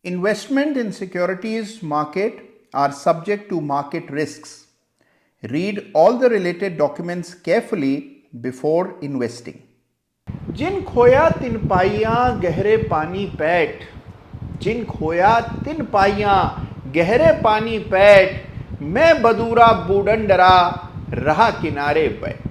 Investment in securities market are subject to market risks. Read all the related documents carefully before investing. जिन खोया तिन पाइयां गहरे पानी पैठ, जिन खोया तिन पाइयां गहरे पानी पैठ, मैं बदूरा बूढ़न डरा रहा किनारे बैठ।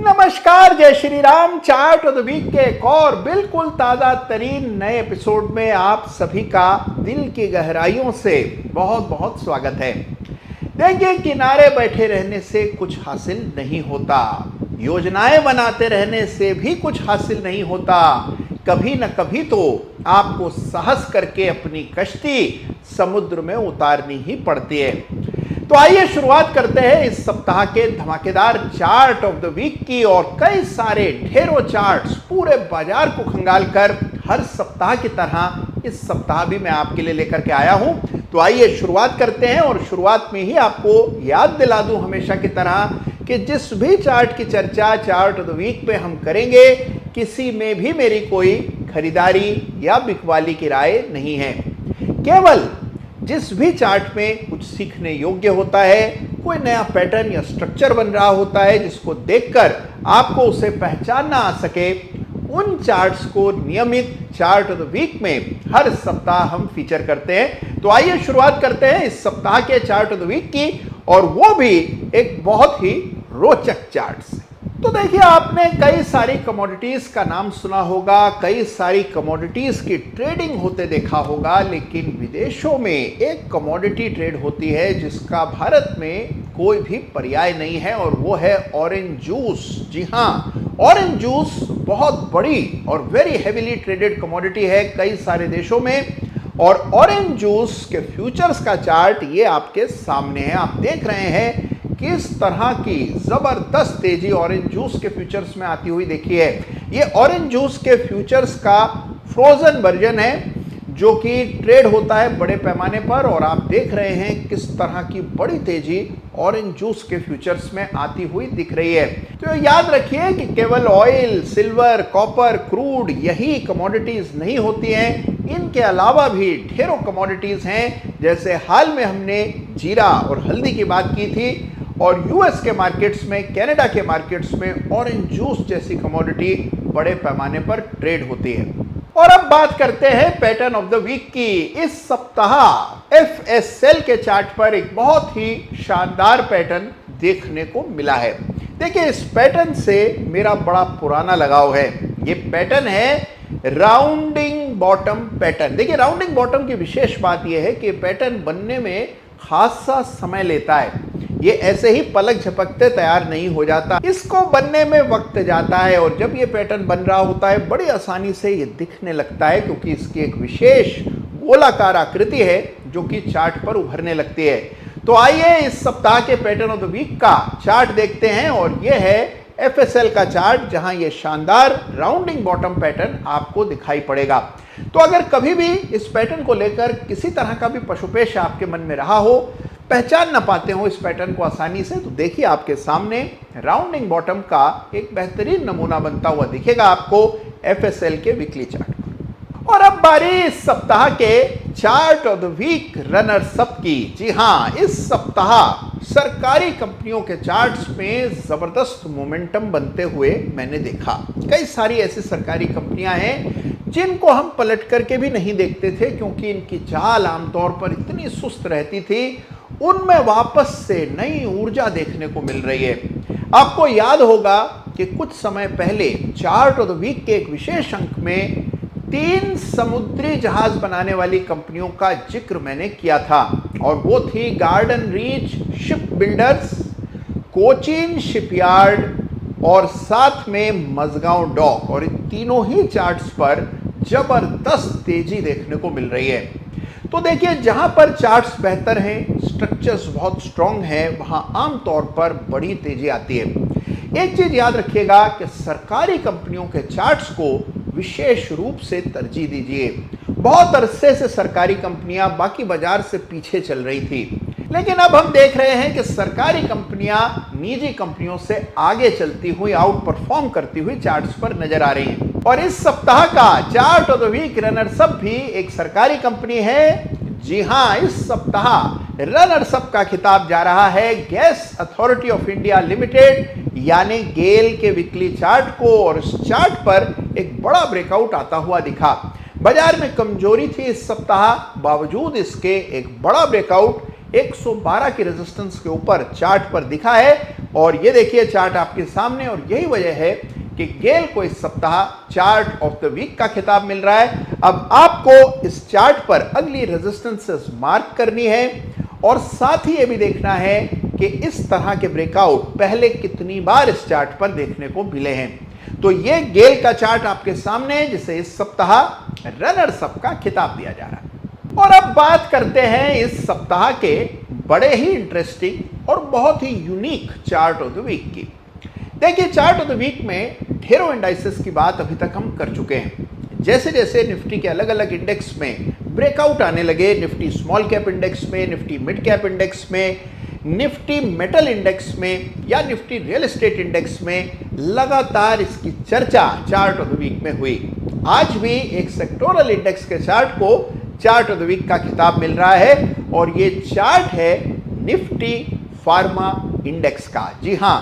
नमस्कार, जय Shri Ram. Chart of the week के एक और बिल्कुल ताजा तरीन नए एपिसोड में आप सभी का दिल की गहराइयों से बहुत बहुत स्वागत है। देखिए, किनारे बैठे रहने से कुछ हासिल नहीं होता, योजनाएं बनाते रहने से भी कुछ हासिल नहीं होता। कभी न कभी तो आपको साहस करके अपनी कश्ती समुद्र में उतारनी ही पड़ती है। तो आइए शुरुआत करते हैं इस सप्ताह के धमाकेदार चार्ट ऑफ द वीक की। और कई सारे ढेरों चार्ट्स पूरे बाजार को खंगाल कर हर सप्ताह की तरह इस सप्ताह भी मैं आपके लिए लेकर के आया हूं। तो आइए शुरुआत करते हैं। और शुरुआत में ही आपको याद दिला दूं हमेशा की तरह कि जिस भी चार्ट की चर्चा चार्ट ऑफ द वीक पे हम करेंगे, किसी में भी मेरी कोई खरीदारी या बिकवाली की राय नहीं है। केवल जिस भी चार्ट में कुछ सीखने योग्य होता है, कोई नया पैटर्न या स्ट्रक्चर बन रहा होता है जिसको देखकर आपको उसे पहचानना आ सके, उन चार्ट्स को नियमित चार्ट ऑफ द वीक में हर सप्ताह हम फीचर करते हैं। तो आइए शुरुआत करते हैं इस सप्ताह के चार्ट ऑफ द वीक की, और वो भी एक बहुत ही रोचक चार्ट से। तो देखिए, आपने कई सारी कमोडिटीज का नाम सुना होगा, कई सारी कमोडिटीज की ट्रेडिंग होते देखा होगा, लेकिन विदेशों में एक कमोडिटी ट्रेड होती है जिसका भारत में कोई भी पर्याय नहीं है, और वो है ऑरेंज जूस। जी हाँ, ऑरेंज जूस बहुत बड़ी और वेरी हेवीली ट्रेडेड कमोडिटी है कई सारे देशों में। और ऑरेंज जूस के फ्यूचर्स का चार्ट ये आपके सामने है। आप देख रहे हैं किस तरह की जबरदस्त तेजी ऑरेंज जूस के फ्यूचर्स में आती हुई देखी है। ये ऑरेंज जूस के फ्यूचर्स का फ्रोजन वर्जन है जो कि ट्रेड होता है बड़े पैमाने पर, और आप देख रहे हैं किस तरह की बड़ी तेजी ऑरेंज जूस के फ्यूचर्स में आती हुई दिख रही है। तो याद रखिए कि केवल ऑयल, सिल्वर, कॉपर, क्रूड यही कमोडिटीज नहीं होती हैं, इनके अलावा भी ढेरों कमोडिटीज हैं। जैसे हाल में हमने जीरा और हल्दी की बात की थी, और यूएस के मार्केट्स में, कनाडा के मार्केट्स में ऑरेंज जूस जैसी कमोडिटी बड़े पैमाने पर ट्रेड होती है। और अब बात करते हैं पैटर्न ऑफ द वीक की। इस सप्ताह एफएसएल के चार्ट पर एक बहुत ही शानदार पैटर्न देखने को मिला है। देखिए, इस पैटर्न से मेरा बड़ा पुराना लगाव है। ये पैटर्न है राउंडिंग बॉटम पैटर्न। देखिए, राउंडिंग बॉटम की विशेष बात यह है कि पैटर्न बनने में खासा समय लेता है। ये ऐसे ही पलक झपकते तैयार नहीं हो जाता, इसको बनने में वक्त जाता है। और जब ये पैटर्न बन रहा होता है, बड़ी आसानी से ये दिखने लगता है, क्योंकि इसकी एक विशेष गोलाकार आकृति है जो कि चार्ट पर उभरने लगती है। तो आइए इस सप्ताह के पैटर्न ऑफ द वीक का चार्ट देखते हैं, और ये है एफएसएल का चार्ट, जहां ये शानदार राउंडिंग बॉटम पैटर्न आपको दिखाई पड़ेगा। तो अगर कभी भी इस पैटर्न को लेकर किसी तरह का भी पशुपेश आपके मन में रहा हो, पहचान ना पाते हो इस पैटर्न को आसानी से, तो देखिए आपके सामने राउंडिंग बॉटम का एक बेहतरीन नमूना बनता हुआ दिखेगा आपको एफएसएल के वीकली चार्ट पर। और अब बारी इस सप्ताह के chart of the week runners up की। जी हाँ, इस सप्ताह सरकारी कंपनियों के चार्ट्स में जबरदस्त मोमेंटम बनते हुए मैंने देखा। कई सारी ऐसी सरकारी कंपनियां हैं जिनको हम पलट करके भी नहीं देखते थे, क्योंकि इनकी चाल आमतौर पर इतनी सुस्त रहती थी। उनमें वापस से नई ऊर्जा देखने को मिल रही है। आपको याद होगा कि कुछ समय पहले चार्ट ऑफ द वीक के एक विशेष अंक में 3 समुद्री जहाज बनाने वाली कंपनियों का जिक्र मैंने किया था, और वो थी garden reach ship builders, Cochin shipyard और साथ में मजगांव डॉक। और इन तीनों ही चार्ट्स पर जबरदस्त तेजी देखने को मिल रही है। तो देखिए, जहां पर चार्ट्स बेहतर हैं, स्ट्रक्चर्स बहुत स्ट्रांग है, वहां आमतौर पर बड़ी तेजी आती है। एक चीज याद रखिएगा कि सरकारी कंपनियों के चार्ट्स को विशेष रूप से तरजीह दीजिए। बहुत अरसे से सरकारी कंपनियां बाकी बाजार से पीछे चल रही थी, लेकिन अब हम देख रहे हैं कि सरकारी कंपनियां निजी कंपनियों से आगे चलती हुई, आउट परफॉर्म करती हुई चार्ट्स पर नजर आ रही हैं। और इस सप्ताह का chart of the week runners up भी एक सरकारी कंपनी है। जी हां, इस सप्ताह रनर्स अप का खिताब जा रहा है gas authority of India limited यानी गेल के वीकली चार्ट को। और इस चार्ट पर एक बड़ा ब्रेकआउट आता हुआ दिखा। बाजार में कमजोरी थी इस सप्ताह, बावजूद इसके एक बड़ा ब्रेकआउट 112 की रेजिस्टेंस के ऊपर चार्ट पर दिखा है। और ये देखिए चार्ट आपके सामने, और यही वजह है कि गेल को इस सप्ताह चार्ट ऑफ द वीक का खिताब मिल रहा है। अब आपको इस चार्ट पर अगली रेजिस्टेंसेस मार्क करनी है और साथ ही ये भी देखना है कि इस तरह के ब्रेकआउट पहले कितनी बार इस चार्ट पर देखने को मिले हैं। तो ये गेल का चार्ट आपके सामने है, जिसे इस सप्ताह रनर्स अप का खिताब दिया जा रहा है। और अब बात करते हैं इस सप्ताह के बड़े ही इंटरेस्टिंग और बहुत ही unique chart of the week की। देखिए, चार्ट ऑफ द वीक में ढेरों इंडाइसेस की बात अभी तक हम कर चुके हैं। जैसे जैसे निफ्टी के अलग अलग इंडेक्स में ब्रेकआउट आने लगे, निफ्टी स्मॉल कैप इंडेक्स में, निफ्टी मिड कैप इंडेक्स में, निफ्टी मेटल इंडेक्स में या निफ्टी रियल एस्टेट इंडेक्स में, लगातार इसकी चर्चा चार्ट ऑफ द वीक में हुई। आज भी एक सेक्टोरल इंडेक्स के चार्ट को चार्ट ऑफ द वीक का खिताब मिल रहा है और ये चार्ट है निफ्टी फार्मा इंडेक्स का। जी हां,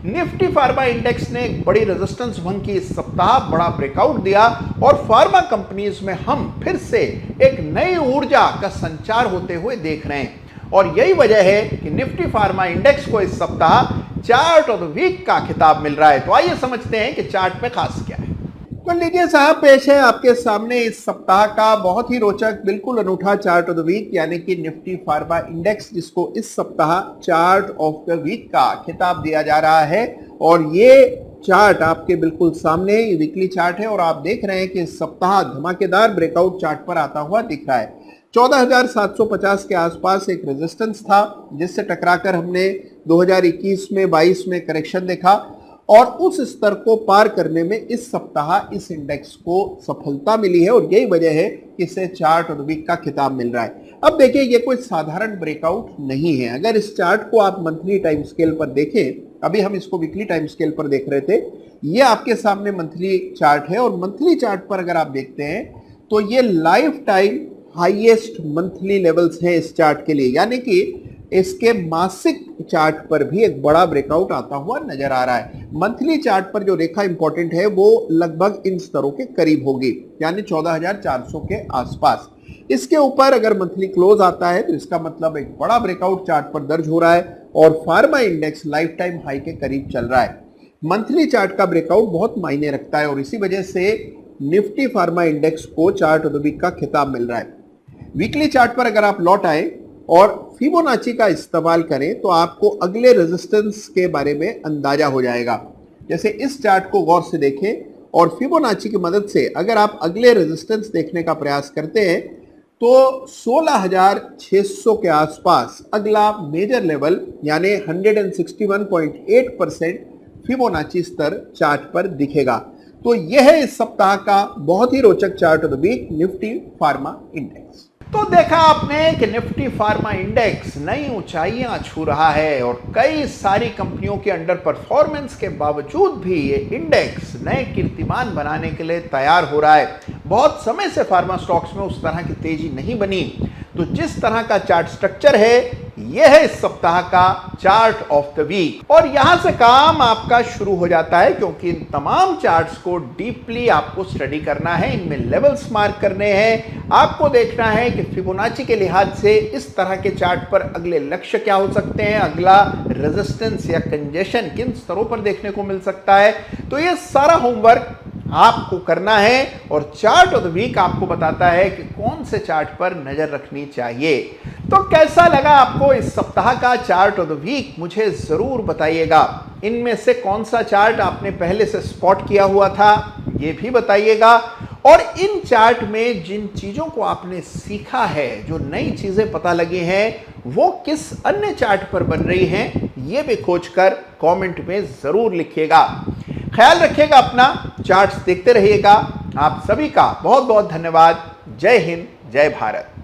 निफ्टी फार्मा इंडेक्स ने एक बड़ी रेजिस्टेंस भंग की इस सप्ताह, बड़ा ब्रेकआउट दिया और फार्मा कंपनीज में हम फिर से एक नई ऊर्जा का संचार होते हुए देख रहे हैं। और यही वजह है कि निफ्टी फार्मा इंडेक्स को इस सप्ताह चार्ट ऑफ द वीक का खिताब मिल रहा है। तो आइए समझते हैं कि चार्ट में खास क्या है। तो लीजिए साहब, पेश है आपके सामने इस सप्ताह का बहुत ही रोचक, बिल्कुल अनूठा चार्ट ऑफ द वीक यानी कि निफ्टी फार्मा इंडेक्स, जिसको इस सप्ताह चार्ट ऑफ द वीक का खिताब दिया जा रहा है। और ये चार्ट आपके बिल्कुल सामने वीकली चार्ट है और आप देख रहे हैं कि इस सप्ताह धमाकेदार ब्रेकआउट चार्ट पर आता हुआ दिख रहा है। 14,750 के आसपास एक रेजिस्टेंस था, जिससे टकराकर हमने 2021 में 22 में करेक्शन देखा और उस स्तर को पार करने में इस सप्ताह इस इंडेक्स को सफलता मिली है। और यही वजह है कि इसे चार्ट ऑफ द वीक का खिताब मिल रहा है। अब देखिए, ये कोई साधारण ब्रेकआउट नहीं है। अगर इस चार्ट को आप मंथली टाइम स्केल पर देखें, अभी हम इसको वीकली टाइम स्केल पर देख रहे थे, ये आपके सामने मंथली चार्ट है और मंथली चार्ट पर अगर आप देखते हैं तो ये life time highest monthly levels हैं इस चार्ट के लिए, यानी कि इसके मासिक चार्ट पर भी एक बड़ा ब्रेकआउट आता हुआ नजर आ रहा है। मंथली चार्ट पर जो रेखा इंपॉर्टेंट है वो लगभग इन स्तरों के करीब होगी, यानी 14,400 के आसपास। इसके ऊपर अगर मंथली क्लोज आता है तो इसका मतलब एक बड़ा ब्रेकआउट चार्ट पर दर्ज हो रहा है और pharma index life time high के करीब चल रहा है। मंथली चार्ट का ब्रेकआउट बहुत मायने रखता है और इसी वजह से निफ्टी फार्मा इंडेक्स को चार्ट ऑफ द वीक का खिताब मिल रहा है। वीकली चार्ट पर अगर आप लौट आए और फिबोनाची का इस्तेमाल करें तो आपको अगले रेजिस्टेंस के बारे में अंदाजा हो जाएगा। जैसे इस चार्ट को गौर से देखें और फिबोनाची की मदद से अगर आप अगले रेजिस्टेंस देखने का प्रयास करते हैं तो 16,600 के आसपास अगला मेजर लेवल यानी 161.8% फिबोनाची स्तर चार्ट पर दिखेगा। तो यह है इस सप्ताह का बहुत ही रोचक chart of the week, Nifty Pharma index. तो देखा आपने कि निफ्टी फार्मा इंडेक्स नई ऊंचाइयां छू रहा है और कई सारी कंपनियों के अंडर परफॉर्मेंस के बावजूद भी ये इंडेक्स नए कीर्तिमान बनाने के लिए तैयार हो रहा है। बहुत समय से फार्मा स्टॉक्स में उस तरह की तेजी नहीं बनी। तो जिस तरह का चार्ट स्ट्रक्चर है, यह है इस सप्ताह का चार्ट ऑफ द वीक। और यहां से काम आपका शुरू हो जाता है, क्योंकि इन तमाम चार्ट्स को डीपली आपको स्टडी करना है, इनमें लेवल्स मार्क करने हैं। आपको देखना है कि फिबोनाची के लिहाज से इस तरह के चार्ट पर अगले लक्ष्य क्या हो सकते हैं, अगला रेजिस्टेंस या कंजेशन किन स्तरों पर देखने को मिल सकता है। तो ये सारा होमवर्क आपको करना है और चार्ट ऑफ द वीक आपको बताता है कि कौन से चार्ट पर नजर रखनी चाहिए। तो कैसा लगा आपको इस सप्ताह का चार्ट ऑफ द वीक, मुझे जरूर बताइएगा। इनमें से कौन सा चार्ट आपने पहले से स्पॉट किया हुआ था, ये भी बताइएगा। और इन चार्ट में जिन चीजों को आपने सीखा है, जो नई चीजें पता लगी हैं, वो किस अन्य चार्ट पर बन रही हैं, ये भी खोजकर कमेंट में जरूर लिखिएगा। ख्याल रखिएगा अपना, चार्ट्स देखते रहिएगा। आप सभी का बहुत बहुत धन्यवाद। जय हिंद, जय भारत।